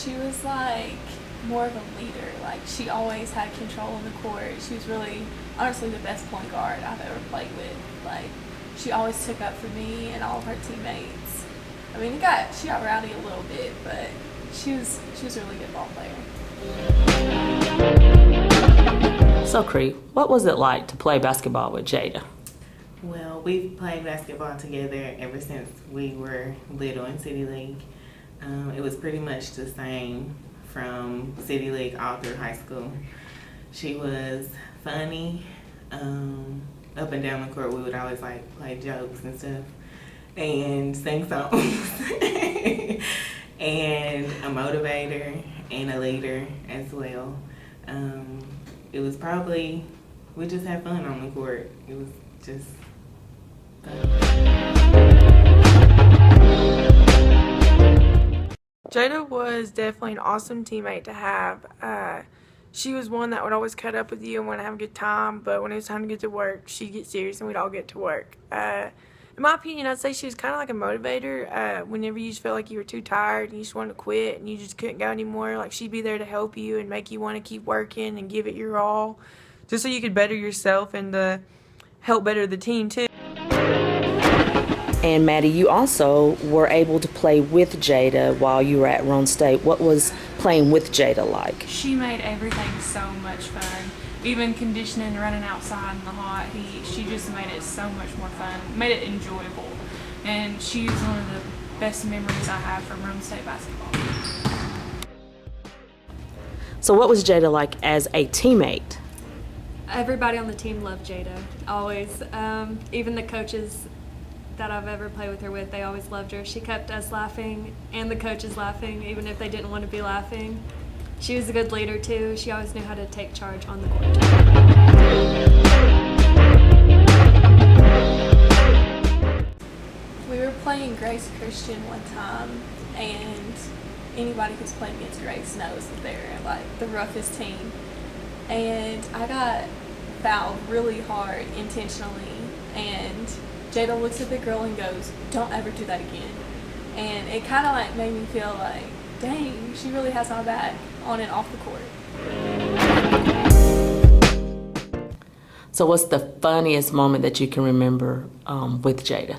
She was like more of a leader. Like she always had control of the court. She was really, honestly, the best point guard I've ever played with. Like she always took up for me and all of her teammates. I mean, she got rowdy a little bit, but she was a really good ball player. So, Cree, what was it like to play basketball with Jadah? Well, we've played basketball together ever since we were little in City League. It was pretty much the same from City League all through high school. She was funny. Up and down the court, we would always like play jokes and stuff and sing songs. And a motivator and a leader as well. It was probably, we just had fun on the court. It was just fun. Jadah was definitely an awesome teammate to have. She was one that would always cut up with you and want to have a good time, but when it was time to get to work, she'd get serious and we'd all get to work. In my opinion, I'd say she was kind of like a motivator. Whenever you just felt like you were too tired and you just wanted to quit and you just couldn't go anymore, like she'd be there to help you and make you want to keep working and give it your all, just so you could better yourself and help better the team too. And Maddie, you also were able to play with Jadah while you were at Roan State. What was playing with Jadah like? She made everything so much fun. Even conditioning, running outside in the hot heat, she just made it so much more fun, made it enjoyable. And she's one of the best memories I have from Roan State basketball. So what was Jadah like as a teammate? Everybody on the team loved Jadah, always. Even the coaches that I've ever played with her with, they always loved her. She kept us laughing and the coaches laughing, even if they didn't want to be laughing. She was a good leader too. She always knew how to take charge on the court. We were playing Grace Christian one time, and anybody who's played against Grace knows that they're like the roughest team. And I got fouled really hard intentionally, and Jadah looks at the girl and goes, "Don't ever do that again." And it kind of like made me feel like, dang, she really has my back on and off the court. So what's the funniest moment that you can remember with Jadah?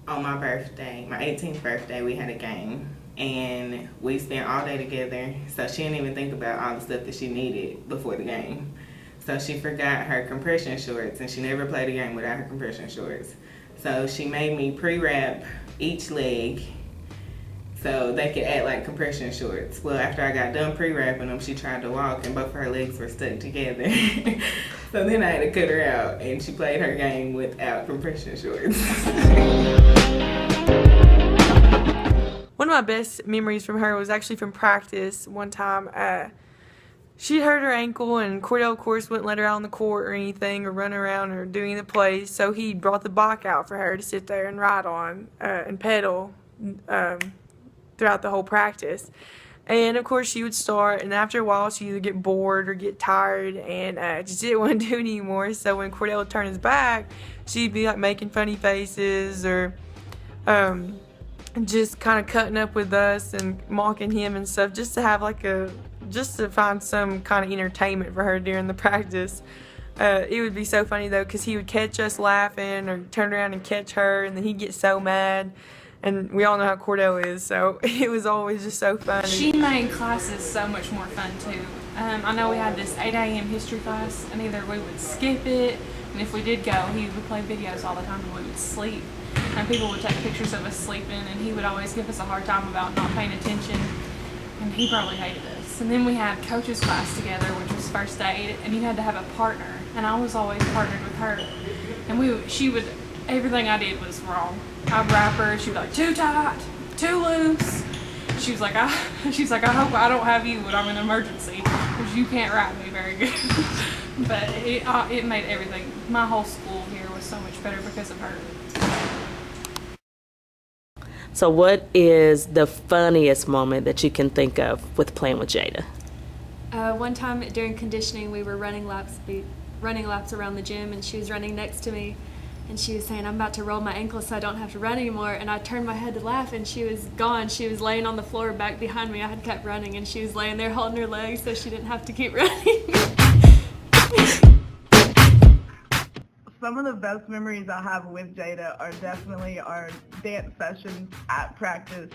On my birthday, my 18th birthday, we had a game. And we spent all day together, so she didn't even think about all the stuff that she needed before the game. So she forgot her compression shorts, and she never played a game without her compression shorts. So she made me pre-wrap each leg so they could act like compression shorts. Well, after I got done pre-wrapping them, she tried to walk and both of her legs were stuck together. So then I had to cut her out, and she played her game without compression shorts. One of my best memories from her was actually from practice one time. She hurt her ankle, and Cordell, of course, wouldn't let her out on the court or anything or run around or do any of the plays, so he brought the bike out for her to sit there and ride on and pedal throughout the whole practice. And, of course, she would start, and after a while, she'd either get bored or get tired and just didn't want to do it anymore. So when Cordell would turn his back, she'd be, like, making funny faces or just kind of cutting up with us and mocking him and stuff, just to have, like, just to find some kind of entertainment for her during the practice. It would be so funny, though, because he would catch us laughing or turn around and catch her, and then he'd get so mad. And we all know how Cordell is, so it was always just so funny. She made classes so much more fun, too. I know we had this 8 a.m. history class, and either we would skip it, and if we did go, he would play videos all the time, and we would sleep. And people would take pictures of us sleeping, and he would always give us a hard time about not paying attention, and he probably hated us. And then we had coaches class together, which was first aid, and you had to have a partner, and I was always partnered with her. And everything I did was wrong. I'd wrap her, she'd be like, too tight, too loose. She was like, I hope I don't have you when I'm in an emergency, because you can't wrap me very good. But it made everything, my whole school here was so much better because of her. So what is the funniest moment that you can think of with playing with Jadah? One time during conditioning, we were running laps around the gym, and she was running next to me. and she was saying, I'm about to roll my ankle so I don't have to run anymore. And I turned my head to laugh, and she was gone. She was laying on the floor back behind me. I had kept running, and she was laying there holding her legs so she didn't have to keep running. Some of the best memories I have with Jadah are definitely our dance sessions at practice.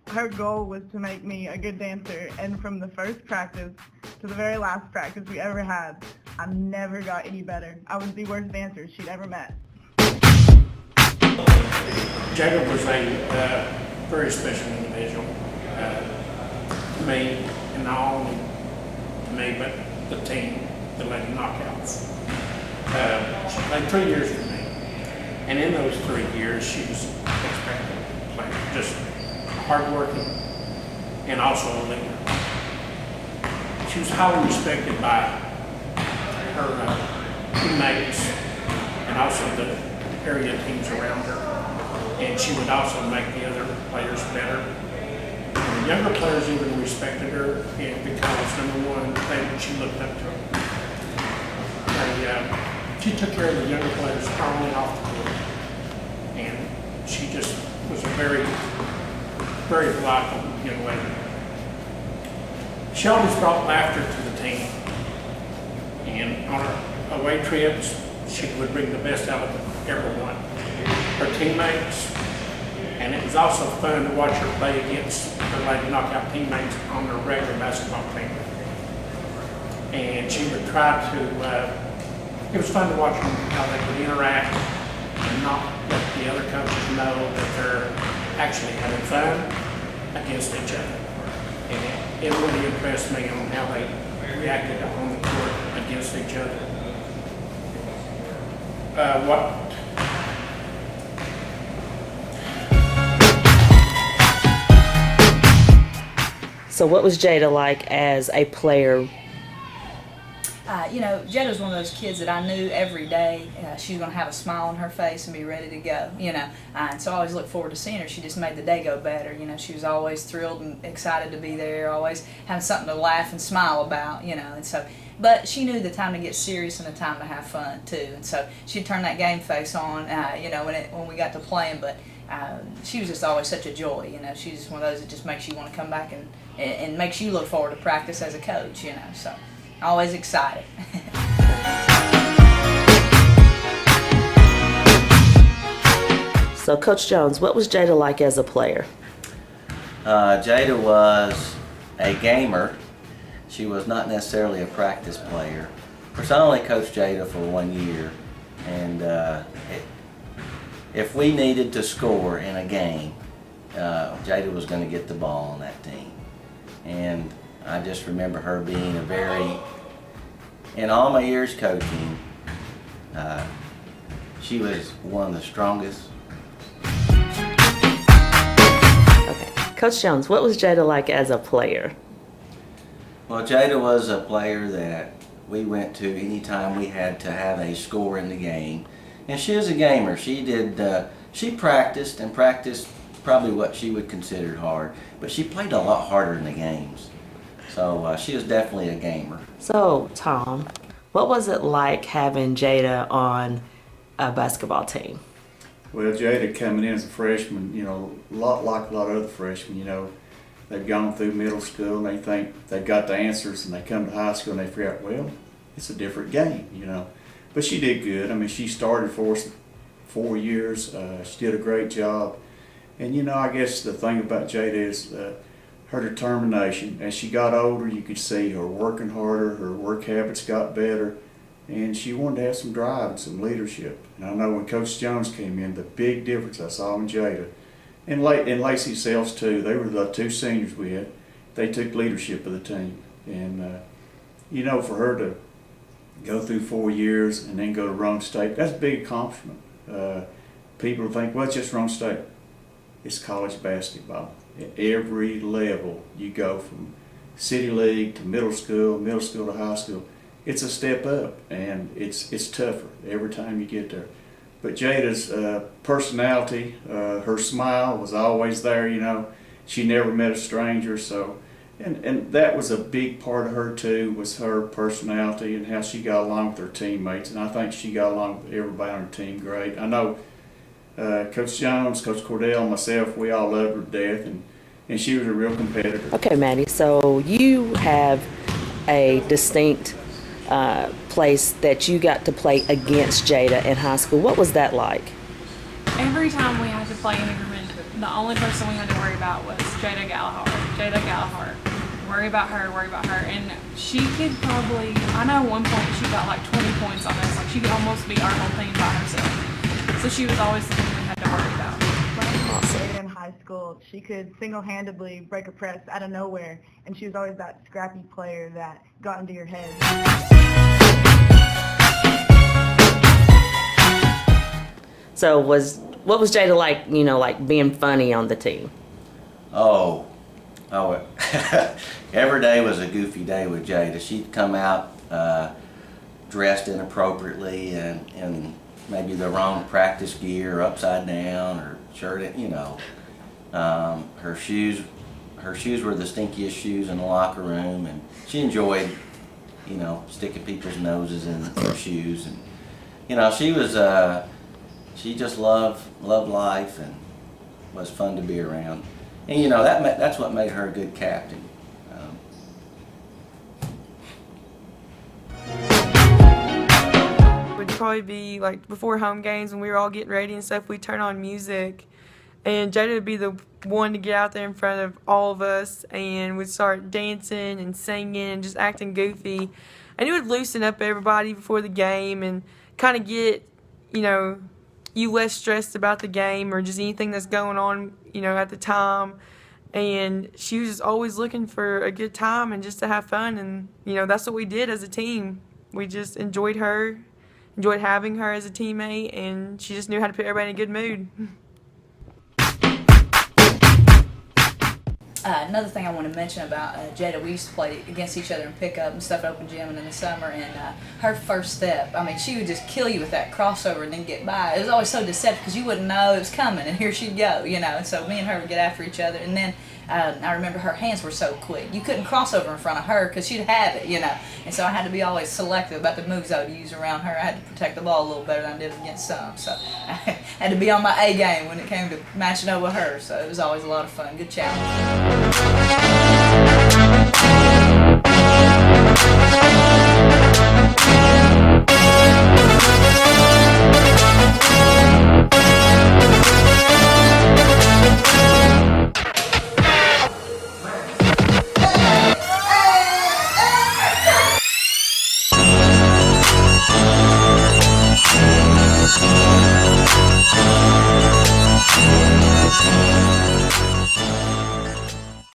Her goal was to make me a good dancer, and from the first practice to the very last practice we ever had, I never got any better. I was the worst dancer she'd ever met. Jadah was a very special individual to me, and not only to me, but the team, the Lady Knockouts. She played 3 years for me, and in those 3 years, she was expected to play, just hardworking and also a leader. She was highly respected by her teammates and also the area teams around her, and she would also make the other players better. And the younger players even respected her, and because number one, she looked up to her. She took care of the younger players on and off the court, and she just was a very, very delightful young lady. She always brought laughter to the team, and on her away trips, she would bring the best out of everyone, her teammates, and it was also fun to watch her play against her Lady Knockout teammates on her regular basketball team. And she would try to, it was fun to watch them, how they would interact and not let the other coaches know that they're actually having fun against each other. And it really impressed me on how they reacted on the court against each other. So what was Jadah like as a player? Jadah's one of those kids that I knew every day she was going to have a smile on her face and be ready to go, and so I always looked forward to seeing her. She just made the day go better, she was always thrilled and excited to be there, always having something to laugh and smile about, and so, but she knew the time to get serious and the time to have fun too, and so she'd turn that game face on, when we got to playing, but she was just always such a joy, she's just one of those that just makes you want to come back and makes you look forward to practice as a coach, so. Always excited. So, Coach Jones, what was Jadah like as a player? Jadah was a gamer. She was not necessarily a practice player. Of course, I only coached Jadah for 1 year, and if we needed to score in a game, Jadah was going to get the ball on that team. And I just remember her being in all my years coaching, she was one of the strongest. Okay. Coach Jones, what was Jadah like as a player? Well, Jadah was a player that we went to anytime we had to have a score in the game. And she was a gamer. She practiced probably what she would consider hard, but she played a lot harder in the games. So she was definitely a gamer. So, Tom, what was it like having Jadah on a basketball team? Well, Jadah coming in as a freshman, a lot like a lot of other freshmen, they've gone through middle school and they think they've got the answers, and they come to high school and they figure out, well, it's a different game, But she did good. I mean, she started for us 4 years. She did a great job. And, I guess the thing about Jadah is her determination. As she got older, you could see her working harder, her work habits got better, and she wanted to have some drive and some leadership. And I know when Coach Jones came in, the big difference I saw in Jadah, and Lacey Sells too, they were the 2 seniors we had, they took leadership of the team. And, for her to go through 4 years and then go to Roan State, that's a big accomplishment. People think, well, it's just Roan State. It's college basketball. At every level, you go from city league to middle school to high school. It's a step up, and it's tougher every time you get there. But Jadah's personality, her smile was always there. She never met a stranger. So And that was a big part of her too, was her personality and how she got along with her teammates. And I think she got along with everybody on her team great. I know Coach Jones, Coach Cordell, myself, we all loved her to death, and she was a real competitor. Okay, Maddie, so you have a distinct place that you got to play against Jadah in high school. What was that like? Every time we had to play Ingerman, the only person we had to worry about was Jadah Gallagher. Worry about her. And she could probably, I know at one point she got like 20 points on us. Like she could almost beat our whole team by herself. So she was always the thing we had to worry about. Jadah in high school, she could single-handedly break a press out of nowhere, and she was always that scrappy player that got into your head. So what was Jadah like, like being funny on the team? Oh, every day was a goofy day with Jadah. She'd come out dressed inappropriately and in maybe the wrong practice gear, or upside down, or shirt. Her shoes were the stinkiest shoes in the locker room, and she enjoyed, sticking people's noses in her shoes, and she just loved life and was fun to be around. And that's what made her a good captain. Would probably be like before home games when we were all getting ready and stuff, we'd turn on music, and Jadah would be the one to get out there in front of all of us and would start dancing and singing and just acting goofy, and it would loosen up everybody before the game and kind of get you less stressed about the game or just anything that's going on at the time. And she was just always looking for a good time and just to have fun, and that's what we did as a team. We just enjoyed her, enjoyed having her as a teammate, and she just knew how to put everybody in a good mood. Another thing I want to mention about Jadah, we used to play against each other in pickup and stuff at open gym and in the summer, and her first step, she would just kill you with that crossover and then get by. It was always so deceptive because you wouldn't know it was coming, and here she'd go, and so me and her would get after each other. And then I remember her hands were so quick. You couldn't cross over in front of her because she'd have it, and so I had to be always selective about the moves I would use around her. I had to protect the ball a little better than I did against some, so I had to be on my A game when it came to matching up with her, so it was always a lot of fun. Good challenge.